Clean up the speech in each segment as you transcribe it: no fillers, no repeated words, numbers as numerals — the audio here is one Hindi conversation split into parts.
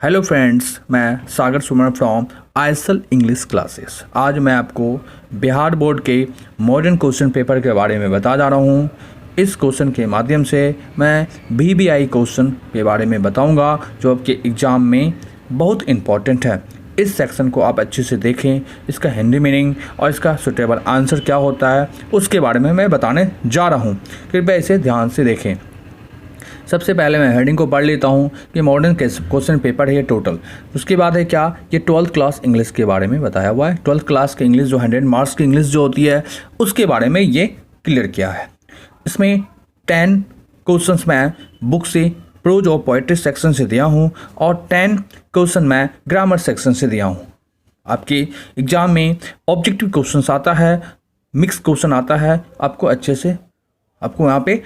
हेलो फ्रेंड्स, मैं सागर सुमन फ्रॉम आईएसएल इंग्लिश क्लासेस। आज मैं आपको बिहार बोर्ड के मॉडर्न क्वेश्चन पेपर के बारे में बता जा रहा हूँ। इस क्वेश्चन के माध्यम से मैं बीबीआई क्वेश्चन के बारे में बताऊँगा जो आपके एग्ज़ाम में बहुत इम्पॉर्टेंट है। इस सेक्शन को आप अच्छे से देखें, इसका हिंदी मीनिंग और इसका सुटेबल आंसर क्या होता है उसके बारे में मैं बताने जा रहा हूँ। कृपया इसे ध्यान से देखें। सबसे पहले मैं हेडिंग को पढ़ लेता हूँ कि मॉडर्न क्वेश्चन पेपर है ये टोटल। उसके बाद है क्या, ये 12th क्लास इंग्लिश के बारे में बताया हुआ है। 12th क्लास की इंग्लिश जो 100 मार्क्स की इंग्लिश जो होती है उसके बारे में ये क्लियर किया है। इसमें 10 क्वेश्चंस मैं बुक से प्रोज और पोएट्री सेक्शन से दिया हूँ और 10 क्वेश्चन मैं ग्रामर सेक्शन से दिया हूँ। आपके एग्जाम में ऑब्जेक्टिव क्वेश्चन आता है, मिक्स क्वेश्चन आता है। आपको अच्छे से आपको यहाँ पे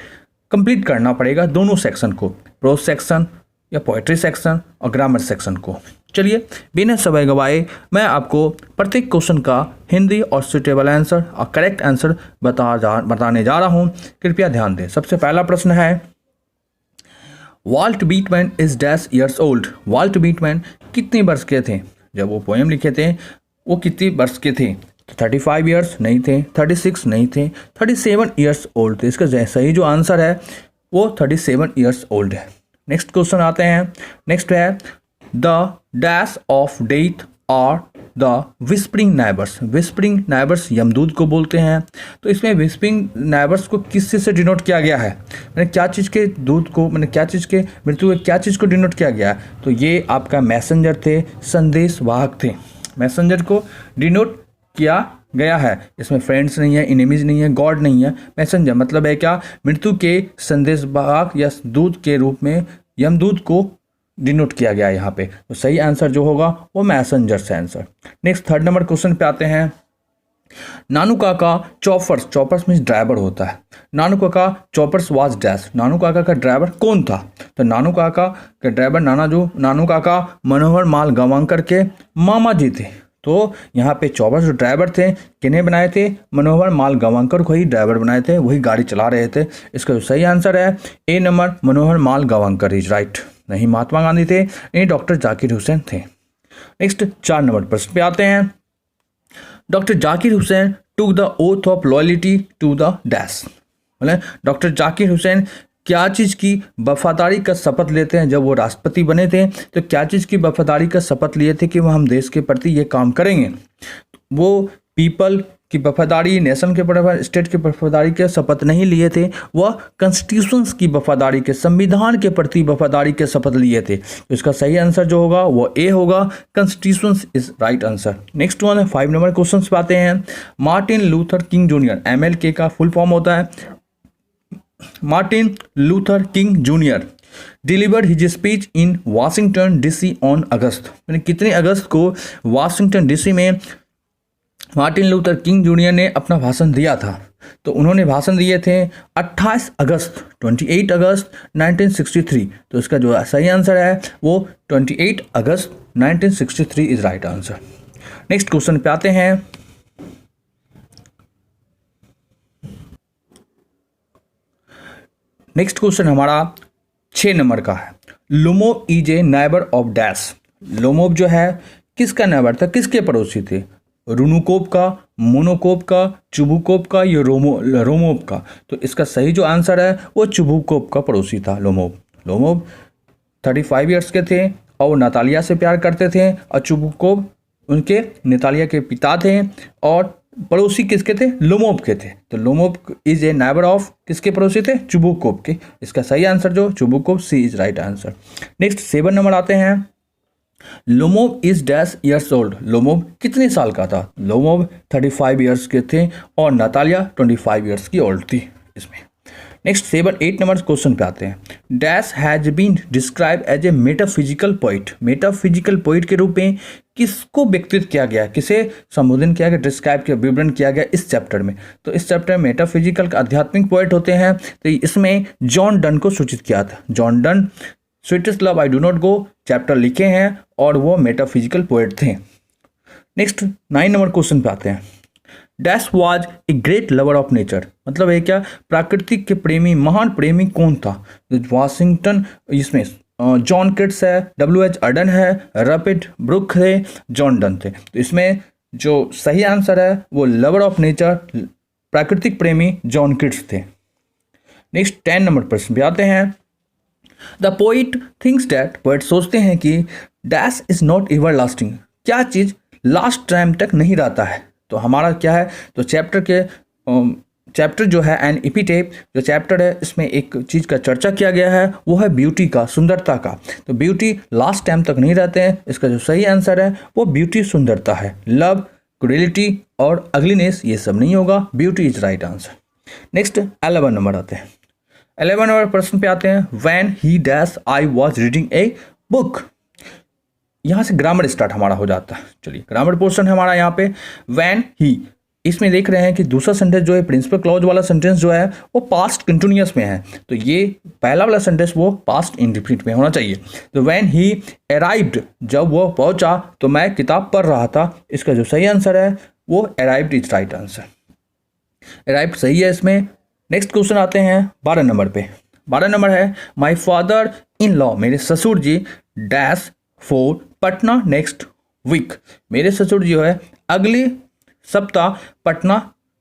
कंप्लीट करना पड़ेगा दोनों सेक्शन को, प्रोज सेक्शन या पोएट्री सेक्शन और ग्रामर सेक्शन को। चलिए बिना समय गवाए मैं आपको प्रत्येक क्वेश्चन का हिंदी और सुटेबल आंसर और करेक्ट आंसर बताने जा रहा हूँ। कृपया ध्यान दें। सबसे पहला प्रश्न है, Walt Whitman is dash years old. Walt Whitman कितने वर्ष के थे? जब वो पोएम लिखे थे वो कितने वर्ष के थे? 35 ईयर्स नहीं थे, 36 नहीं थे, 37 ईयर्स ओल्ड थे। इसका सही जो आंसर है वो 37 ईयर्स ओल्ड है। नेक्स्ट क्वेश्चन आते हैं। नेक्स्ट है, द डैश ऑफ डेथ और the whispering neighbours. Whispering neighbours यमदूत को बोलते हैं। तो इसमें विस्परिंग नाइबर्स को किस चीज़ से डिनोट किया गया है? मैंने क्या चीज़ के दूत को, मैंने क्या चीज़ के मृत्यु को क्या चीज़ को डिनोट किया गया है? तो ये आपका मैसेंजर थे, संदेश वाहक थे। मैसेंजर को डिनोट किया गया है। इसमें फ्रेंड्स नहीं है, इनेमीज नहीं है, गॉड नहीं है। मैसेंजर मतलब है क्या, मृत्यु के संदेशवाहक या दूत के रूप में यमदूत को डिनोट किया गया है यहाँ पे। तो सही आंसर जो होगा वो मैसेंजर से answer. Next third number question पे आते हैं। नानू काका चॉपर्स, चॉपर्स मीन्स ड्राइवर होता है। नानू काका चॉपर्स वाज डैश। नानू काका का ड्राइवर कौन था? तो नानू काका का ड्राइवर नानू काका मनोहर माल गवांकर के मामा जी थे। तो यहाँ पे चौबस जो ड्राइवर थे किन्हें बनाए थे? मनोहर माल गवांकर को ही ड्राइवर बनाए थे, वही गाड़ी चला रहे थे। इसका जो सही आंसर है A number, Manohar Malgaonkar is right. नहीं महात्मा गांधी थे, नहीं डॉक्टर जाकिर हुसैन थे। नेक्स्ट 4 नंबर प्रश्न पे आते हैं। Doctor Zakir Hussain took the oath of loyalty to the dash. मतलब डॉक्टर जाकिर हुसैन क्या चीज़ की वफादारी का शपथ लेते हैं? जब वो राष्ट्रपति बने थे तो क्या चीज़ की वफादारी का शपथ लिए थे कि वो हम देश के प्रति ये काम करेंगे? वो पीपल की वफादारी, नेशन के स्टेट की वफादारी के शपथ नहीं लिए थे, वह कॉन्स्टिट्यूशंस की वफादारी के, संविधान के प्रति वफादारी के शपथ लिए थे। तो इसका सही आंसर जो होगा वो ए होगा, constitutions is right answer. Next one है 5 नंबर क्वेश्चन पे आते हैं। Martin Luther king junior, MLK का फुल फॉर्म होता है Martin Luther king junior delivered his speech in Washington DC on August. यानी कितने अगस्त को वाशिंगटन DC में मार्टिन लूथर किंग जूनियर ने अपना भाषण दिया था? तो उन्होंने भाषण दिए थे 28 अगस्त 1963। तो इसका जो सही आंसर है वो 28 अगस्त 1963 is right answer. Next question पे आते हैं। नेक्स्ट क्वेश्चन हमारा 6 नंबर का है। Lomov is a neighbour of dash. Lomov जो है किसका नाइबर था, किसके पड़ोसी थे? रुनुकोव का, मोनोकोव का, चुबुकोव का या रोमोव का? तो इसका सही जो आंसर है वो चुबुकोव का पड़ोसी था लोमोव। लोमोव 35 ईयर्स के थे और नतालिया से प्यार करते थे और चुबुकोव उनके नतालिया के पिता थे और पड़ोसी किसके थे? लोमोव के थे। तो Lomov is a neighbour of किसके पड़ोसी थे? चुबुकोव के। इसका सही आंसर जो Chubukov, C is right answer. Next 7 number आते हैं। Lomov is dash years old. Lomov कितने साल का था? लोमोव 35 ईयर्स के थे और नतालिया 25 ईयर्स की ओल्ड थी इसमें। नेक्स्ट 7-8 नंबर क्वेश्चन पे आते हैं। Dash has been describe as a metaphysical poet. Metaphysical poet के रूप में किसको व्यक्तित्व किया गया, किसे संबोधन किया गया, डिस्क्राइब किया, विवरण किया गया इस चैप्टर में? तो इस चैप्टर में मेटाफिजिकल आध्यात्मिक पोइट होते हैं। तो इसमें जॉन डन को सूचित किया था। John Donne sweetest love I do not go chapter लिखे हैं और वो मेटाफिजिकल पोइट थे। नेक्स्ट 9 नंबर क्वेश्चन पे आते हैं। Dash was a great lover of nature. मतलब है क्या, प्राकृतिक के प्रेमी, महान प्रेमी कौन था? वाशिंगटन, इसमें जॉन किट्स है, WH अर्डन है, रपिड ब्रुक थे, जॉन डन थे। तो इसमें जो सही आंसर है वो लवर ऑफ नेचर, प्राकृतिक प्रेमी जॉन किट्स थे। नेक्स्ट 10 नंबर प्रश्न पे आते हैं। The poet thinks that, poet सोचते हैं कि dash is not ever lasting, क्या चीज़ लास्ट टाइम तक नहीं रहता है। तो हमारा क्या है, तो चैप्टर जो है एन इपिटेप जो चैप्टर है इसमें एक चीज़ का चर्चा किया गया है, वो है ब्यूटी का, सुंदरता का। तो ब्यूटी लास्ट टाइम तक नहीं रहते हैं, इसका जो सही आंसर है वो ब्यूटी सुंदरता है। लव, क्रूएलिटी और अगलीनेस ये सब नहीं होगा, beauty is right answer. Next 11 number आते हैं। 11 नंबर प्रश्न पे आते हैं। When he dash I was reading a book, यहाँ से ग्रामर स्टार्ट हमारा हो जाता है। चलिए ग्रामर पोर्शन है हमारा यहाँ पे। व्हेन ही, इसमें देख रहे हैं कि दूसरा सेंटेंस जो है प्रिंसिपल क्लॉज वाला सेंटेंस जो है वो पास्ट कंटिन्यूअस में है, तो ये पहला वाला सेंटेंस वो पास्ट इंडेफिनिट में होना चाहिए। तो व्हेन ही अराइव्ड, जब वो पहुंचा तो मैं किताब पढ़ रहा था, इसका जो सही आंसर है वो arrived is right answer. Arrived सही है इसमें। नेक्स्ट क्वेश्चन आते हैं 12 नंबर पे। 12 नंबर है माई फादर इन लॉ, मेरे ससुर जी dash for Patna next week, मेरे ससुर जी जो है अगले सप्ताह पटना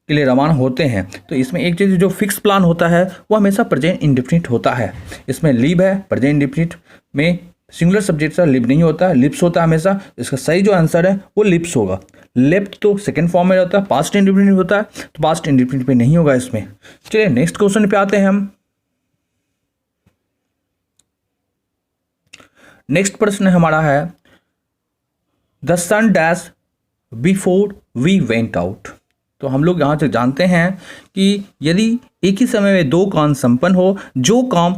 के लिए रवाना होते हैं। तो इसमें एक चीज़ जो फिक्स प्लान होता है वो हमेशा प्रेजेंट इंडेफिनिट होता है। इसमें लिव है, प्रेजेंट इंडेफिनिट में सिंगुलर सब्जेक्ट का लिव नहीं होता है, लिप्स होता है हमेशा। इसका सही जो आंसर है वो लिप्स होगा। लेफ्ट तो सेकंड फॉर्म में होता है, पास्ट इंडेफिनिट होता है, तो पास्ट इंडेफिनिट में नहीं होगा इसमें। चलिए नेक्स्ट क्वेश्चन पे आते हैं हम। नेक्स्ट प्रश्न हमारा है the sun dash before we went out. तो हम लोग यहाँ से जानते हैं कि यदि एक ही समय में दो काम संपन्न हो, जो काम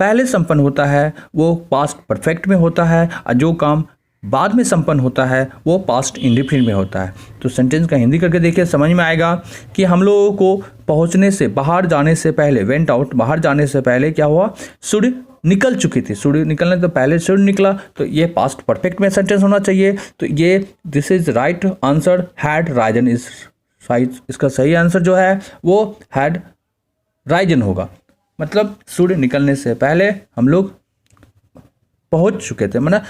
पहले संपन्न होता है वो पास्ट परफेक्ट में होता है और जो काम बाद में संपन्न होता है वो पास्ट इंडेफिनिट में होता है। तो सेंटेंस का हिंदी करके देखिए, समझ में आएगा कि हम लोगों को पहुँचने से, बाहर जाने से पहले, वेंट आउट बाहर जाने से पहले क्या हुआ, सूर्य निकल चुकी थी। सूर्य निकलने तो पहले सूर्य निकला, तो ये पास्ट परफेक्ट में सेंटेंस होना चाहिए। तो ये this is right answer, had Ryzen is right. इसका सही आंसर जो है वो हैड राइजन होगा, मतलब सूर्य निकलने से पहले हम लोग पहुंच चुके थे, मतलब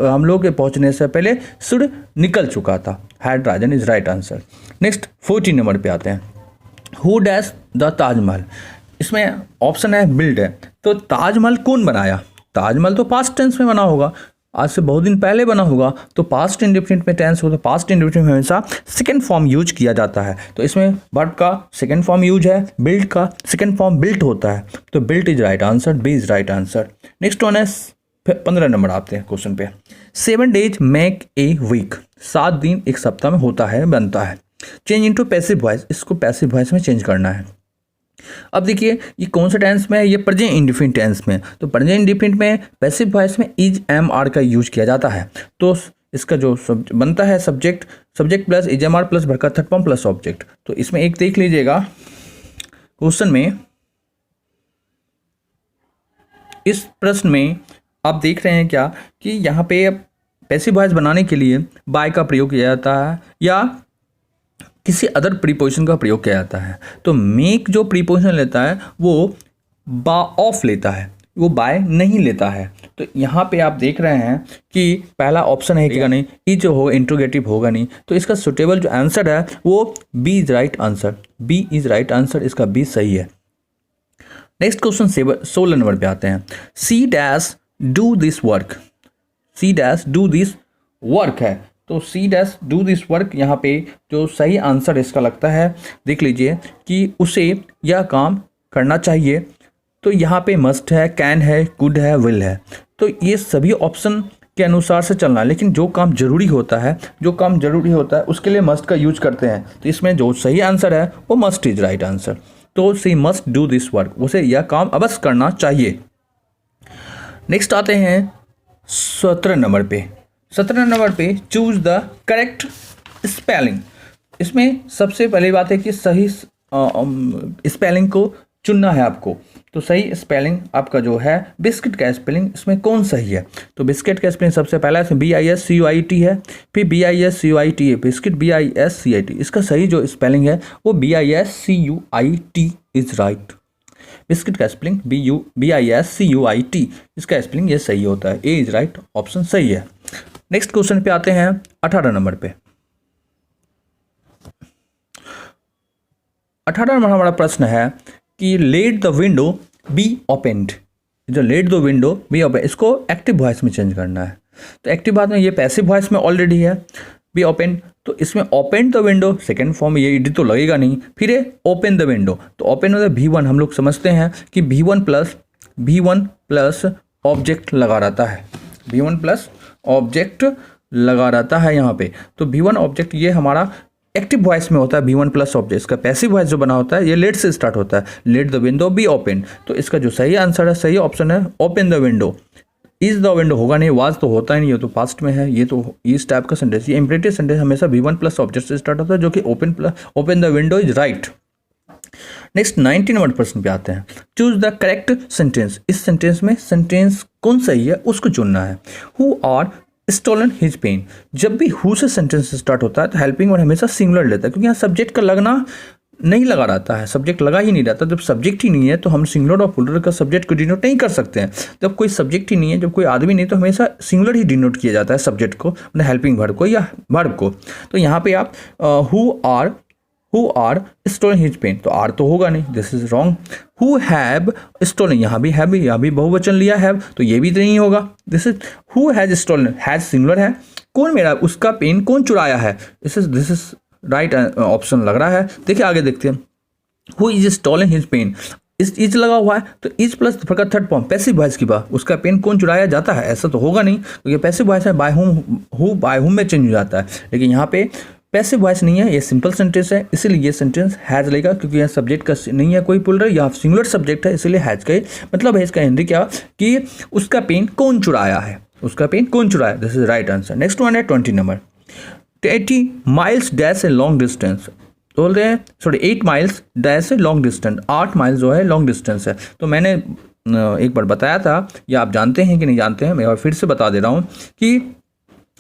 हम लोग के पहुंचने से पहले सूर्य निकल चुका था। Had Ryzen is right answer. Next 14 number पे आते हैं। हु डैश द ताजमहल, इसमें ऑप्शन है बिल्ड है, तो ताजमहल कौन बनाया। ताजमहल तो पास्ट टेंस में बना होगा, आज से बहुत दिन पहले बना होगा, तो पास्ट इंडेफिनिट में टेंस होता है। पास्ट इंडेफिनिट में हमेशा सेकंड फॉर्म यूज किया जाता है, तो इसमें वर्ब का सेकंड फॉर्म यूज है, बिल्ड का सेकंड फॉर्म बिल्ट होता है, तो built is right answer, B is right answer. Next one है 15 नंबर आते हैं क्वेश्चन पे। 7 days मेक ए वीक, 7 दिन एक सप्ताह में होता है, बनता है। चेंज इनटू पैसिव वॉइस, इसको पैसिव वॉइस में चेंज करना है। अब देखिए ये कौन सा टेंस में है, ये प्रेजेंट इंडेफिनिट टेंस में। तो प्रेजेंट इंडेफिनिट में पैसिव वॉइस में इज एम आर का यूज किया जाता है। तो इसका जो बनता है subject plus is am are plus भड़का थर्ड फॉर्म प्लस ऑब्जेक्ट। तो इसमें एक देख लीजिएगा क्वेश्चन में, इस प्रश्न में आप देख रहे हैं क्या कि यहाँ पे पैसिव वॉइस बनाने के लिए बाय का प्रयोग किया जाता है या किसी अदर प्रीपोजिशन का प्रयोग किया जाता है। तो मेक जो प्रीपोजिशन लेता है वो बा ऑफ लेता है, वो बाय नहीं लेता है। तो यहाँ पे आप देख रहे हैं कि पहला ऑप्शन है क्या नहीं, ई जो होगा इंट्रोगेटिव होगा नहीं, तो इसका सुटेबल जो आंसर है वो B is right answer, B is right answer, इसका बी सही है। नेक्स्ट क्वेश्चन 16 नंबर पे आते हैं। See dash do this work, see dash do this work है, तो see dash do this work यहाँ पे जो सही आंसर इसका लगता है, देख लीजिए कि उसे यह काम करना चाहिए। तो यहाँ पे मस्ट है, कैन है, कुड है, विल है, तो ये सभी ऑप्शन के अनुसार से चलना है। लेकिन जो काम जरूरी होता है, उसके लिए मस्ट का यूज करते हैं। तो इसमें जो सही आंसर है वो मस्ट इज राइट आंसर। तो सी मस्ट डू दिस वर्क, उसे यह काम अवश्य करना चाहिए। नेक्स्ट आते हैं 17 नंबर पे। 17 नंबर पे चूज द करेक्ट स्पेलिंग। इसमें सबसे पहली बात है कि सही स्पेलिंग को चुनना है आपको। तो सही स्पेलिंग आपका जो है बिस्किट का स्पेलिंग इसमें कौन सही है। तो बिस्किट का स्पेलिंग सबसे पहला है BISCUIT है, फिर BISCUIT है, बिस्किट BISCIT। इसका सही जो स्पेलिंग है वो BISCUIT इज राइट। बिस्किट का स्पेलिंग BISCUIT, इसका स्पेलिंग ये सही होता है। ए इज राइट, ऑप्शन सही है। नेक्स्ट क्वेश्चन पे आते हैं 18 नंबर पे। 18 नंबर हमारा प्रश्न है कि let the window be opened. जो let the window be open, इसको एक्टिव वॉइस में चेंज करना है। तो एक्टिव वॉइस में, ये पैसिव वॉइस में ऑलरेडी है बी ओपन, तो इसमें open the window second form, ये ईडी तो लगेगा नहीं। फिर है ओपन द विंडो, तो ओपन मतलब V1, हम लोग समझते हैं कि V1 प्लस ऑब्जेक्ट लगा रहता है, V1 प्लस ऑब्जेक्ट लगा रहता है यहाँ पे। तो V1 ऑब्जेक्ट ये हमारा एक्टिव वॉइस में होता है, V1 प्लस ऑब्जेक्ट। इसका पैसिव वॉइस जो बना होता है ये लेट से स्टार्ट होता है, late the window be open. तो इसका जो सही आंसर है, सही ऑप्शन है open the window. Is the window होगा नहीं, वाज तो होता ही नहीं, ये तो पास्ट में है। ये तो इस टाइप का सेंटेंस, ये इंपरेटिव सेंटेंस हमेशा V1 प्लस ऑब्जेक्ट से स्टार्ट होता है, जो कि open the window is right. Next 19 number प्रश्न पे आते हैं। Choose the correct sentence. इस सेंटेंस में सेंटेंस कौन सही है उसको चुनना है। Who are stolen his pen. जब भी हु से सेंटेंस स्टार्ट होता है तो हेल्पिंग वर्ड हमेशा सिंगुलर लेता है, क्योंकि यहाँ सब्जेक्ट का लगना नहीं लगा रहता है, सब्जेक्ट लगा ही नहीं रहता। जब सब्जेक्ट ही नहीं है तो हम सिंगुलर और प्लूरल का सब्जेक्ट को डिनोट नहीं कर सकते हैं। जब कोई सब्जेक्ट ही नहीं है, जब कोई आदमी नहीं, तो हमेशा सिंगुलर ही डिनोट किया जाता है सब्जेक्ट को, मतलब हेल्पिंग वर्ड को या वर्ब को। तो यहाँ पे आप who are stolen his pen, तो आर तो होगा नहीं, this is wrong. Who have stolen, यहाँ भी बहुवचन लिया हैव, तो ये भी नहीं होगा। This is who has stolen, has singular है। कौन मेरा उसका पेन कौन चुराया है, दिस इज राइट ऑप्शन लग रहा है। देखिए आगे देखते हैं। Who is stolen his pen, is लगा हुआ है, तो इज प्लस का थर्ड फॉर्म पैसिव वॉइस की बात, उसका पेन कौन चुराया जाता है, ऐसा तो होगा नहीं, क्योंकि पैसिव वॉइस है बाय हुम में चेंज हो जाता है। लेकिन यहाँ पे पैसिव वॉइस नहीं है, ये सिंपल सेंटेंस है, इसीलिए ये सेंटेंस हैज लेगा, क्योंकि यहाँ सब्जेक्ट का नहीं है कोई प्लूरल, या सिंगुलर सब्जेक्ट है, इसीलिए हैज का मतलब है इसका हिंदी क्या कि उसका पेन कौन चुराया है, उसका पेन कौन चुराया। This is right answer. Next one है 20 number. 80 miles dash a long distance. बोल रहे हैं 8 miles dash a long distance, 8 miles जो है लॉन्ग डिस्टेंस है। तो मैंने एक बार बताया था, या आप जानते हैं कि नहीं जानते हैं, मैं और फिर से बता दे रहा हूँ कि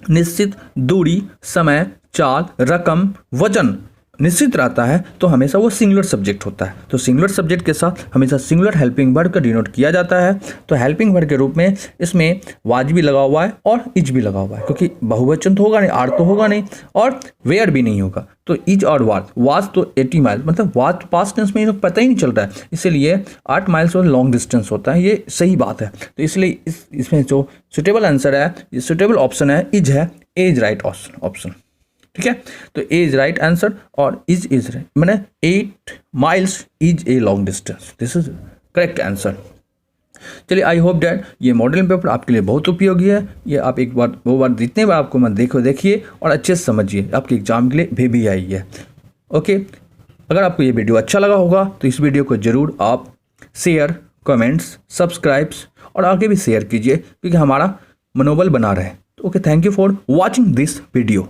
निश्चित दूरी, समय, चाल, रकम, वजन निश्चित रहता है तो हमेशा वो सिंगुलर सब्जेक्ट होता है। तो सिंगुलर सब्जेक्ट के साथ हमेशा सिंगुलर हेल्पिंग वर्ड का डिनोट किया जाता है। तो हेल्पिंग वर्ड के रूप में इसमें वाज भी लगा हुआ है और इज भी लगा हुआ है, क्योंकि बहुवचन तो होगा नहीं, आर तो होगा नहीं, और वेयर भी नहीं होगा। तो इज और वाज तो 80 माइल, मतलब वाज पास्ट टेंस में ये पता ही नहीं चल रहा है, इसलिए 8 माइल्स और लॉन्ग डिस्टेंस होता है, ये सही बात है। तो इसलिए इसमें जो सुटेबल आंसर है, ये सुटेबल ऑप्शन है इज है, ए इज राइट ऑप्शन। ठीक है, तो ए इज राइट आंसर और इज राइट, मैंने 8 miles is a long distance, this is correct answer. चलिए, आई होप डैट ये मॉडल पेपर आपके लिए बहुत उपयोगी है। ये आप एक बार दो बार जितने बार आपको मैं देखिए और अच्छे से समझिए, आपके एग्जाम के लिए भी आई है। ओके, अगर आपको ये वीडियो अच्छा लगा होगा तो इस वीडियो को ज़रूर आप शेयर, कमेंट्स, सब्सक्राइब्स और आगे भी शेयर कीजिए, क्योंकि हमारा मनोबल बना रहे। Okay, thank you for watching this video.